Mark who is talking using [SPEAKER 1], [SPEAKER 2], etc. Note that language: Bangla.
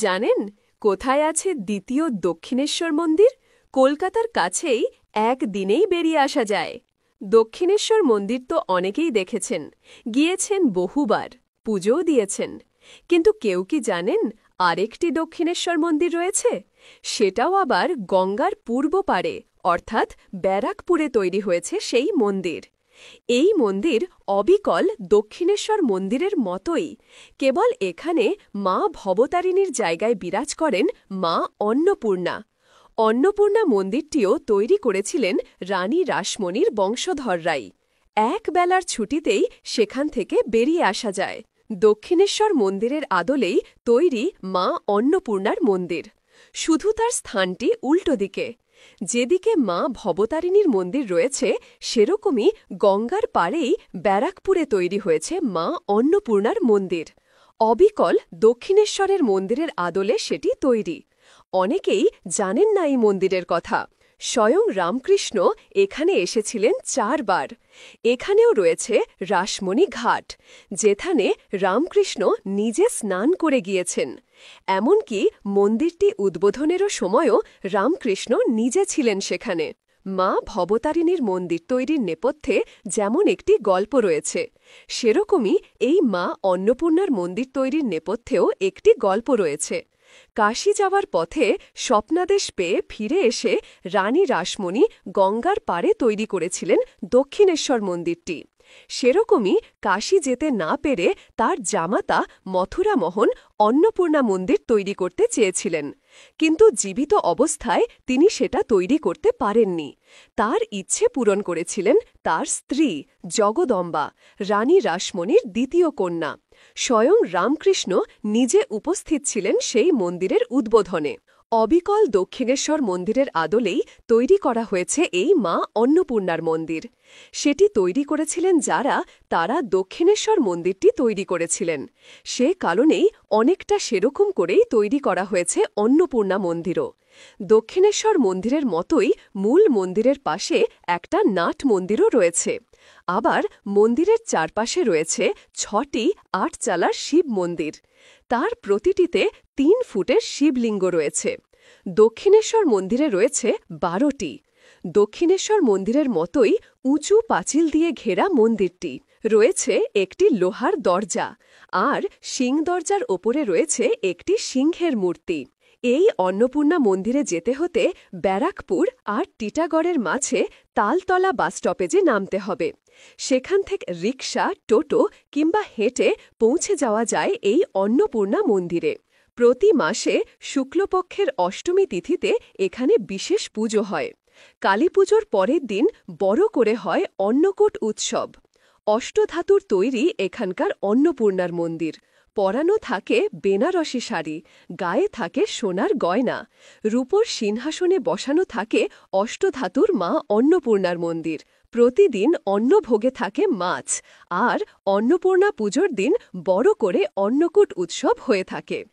[SPEAKER 1] জানেন কোথায় আছে দ্বিতীয় দক্ষিণেশ্বর মন্দির? কলকাতার কাছেই একদিনেই বেরিয়ে আসা যায়। দক্ষিণেশ্বর মন্দির তো অনেকেই দেখেছেন, গিয়েছেন বহুবার, পুজোও দিয়েছেন। কিন্তু কেউ কি জানেন আরেকটি দক্ষিণেশ্বর মন্দির রয়েছে? সেটাও আবার গঙ্গার পূর্ব পারে, অর্থাৎ ব্যারাকপুরে তৈরি হয়েছে সেই মন্দির। এই মন্দির অবিকল দক্ষিণেশ্বর মন্দিরের মতোই, কেবল এখানে মা ভবতারিণীর জায়গায় বিরাজ করেন মা অন্নপূর্ণা। অন্নপূর্ণা মন্দিরটিও তৈরি করেছিলেন রানী রাসমণির বংশধররাই। এক বেলার ছুটিতেই সেখান থেকে বেরিয়ে আসা যায়। দক্ষিণেশ্বর মন্দিরের আদলেই তৈরি মা অন্নপূর্ণার মন্দির, শুধু তার স্থানটি উল্টো দিকে। যেদিকে মা ভবতারিণীর মন্দির রয়েছে, সেরকমই গঙ্গার পাড়েই ব্যারাকপুরে তৈরি হয়েছে মা অন্নপূর্ণার মন্দির। অবিকল দক্ষিণেশ্বরের মন্দিরের আদলে সেটি তৈরি। অনেকেই জানেন না এই মন্দিরের কথা। স্বয়ং রামকৃষ্ণ এখানে এসেছিলেন 4 বার। এখানেও রয়েছে রাসমণি ঘাট, যেখানে রামকৃষ্ণ নিজে স্নান করে গিয়েছেন। এমনকি মন্দিরটি উদ্বোধনেরও সময়ও রামকৃষ্ণ নিজে ছিলেন সেখানে। মা ভবতারিণীর মন্দির তৈরির নেপথ্যে যেমন একটি গল্প রয়েছে, সেরকমই এই মা অন্নপূর্ণার মন্দির তৈরির নেপথ্যেও একটি গল্প রয়েছে। কাশী যাওয়ার পথে স্বপ্নাদেশ পেয়ে ফিরে এসে রানী রাসমণি গঙ্গার পাড়ে তৈরি করেছিলেন দক্ষিণেশ্বর মন্দিরটি। সেরকমই কাশী যেতে না পেরে তার জামাতা মথুরামোহন অন্নপূর্ণা মন্দির তৈরি করতে চেয়েছিলেন, কিন্তু জীবিত অবস্থায় তিনি সেটা তৈরি করতে পারেননি। তার ইচ্ছে পূরণ করেছিলেন তার স্ত্রী জগদম্বা, রানী রাসমণির দ্বিতীয় কন্যা। স্বয়ং রামকৃষ্ণ নিজে উপস্থিত ছিলেন সেই মন্দিরের উদ্বোধনে। অবিকল দক্ষিণেশ্বর মন্দিরের আদলেই তৈরি করা হয়েছে এই মা অন্নপূর্ণার মন্দির। সেটি তৈরি করেছিলেন যারা, তারা দক্ষিণেশ্বর মন্দিরটি তৈরি করেছিলেন। সে কারণেই অনেকটা সেরকম করেই তৈরি করা হয়েছে অন্নপূর্ণা মন্দিরও। দক্ষিণেশ্বর মন্দিরের মতোই মূল মন্দিরের পাশে একটা নাট মন্দিরও রয়েছে। আবার মন্দিরের চারপাশে রয়েছে 6টি 8 চালার শিব মন্দির। তার প্রতিটিতে 3 ফুটের শিবলিঙ্গ রয়েছে। দক্ষিণেশ্বর মন্দিরে রয়েছে 12টি। দক্ষিণেশ্বর মন্দিরের মতোই উঁচু পাঁচিল দিয়ে ঘেরা মন্দিরটি। রয়েছে একটি লোহার দরজা, আর সিংদরজার ওপরে রয়েছে একটি সিংহের মূর্তি। এই অন্নপূর্ণা মন্দিরে যেতে হতে ব্যারাকপুর আর টিটাগড়ের মাঝে তালতলা বাসস্টপেজে নামতে হবে। সেখান থেকে রিকশা, টোটো কিংবা হেঁটে পৌঁছে যাওয়া যায় এই অন্নপূর্ণা মন্দিরে। প্রতি মাসে শুক্লপক্ষের অষ্টমী তিথিতে এখানে বিশেষ পুজো হয়। কালীপুজোর পরের দিন বড় করে হয় অন্নকূট উৎসব। অষ্টধাতুর তৈরি এখানকার অন্নপূর্ণার মন্দির। পরানো থাকে বেনারসি শাড়ি, গায়ে থাকে সোনার গয়না, রূপোর সিংহাসনে বসানো থাকে অষ্টধাতুর মা অন্নপূর্ণার মন্দির। প্রতিদিন অন্নভোগে থাকে মাছ, আর অন্নপূর্ণা পুজোর দিন বড় করে অন্নকূট উৎসব হয়ে থাকে।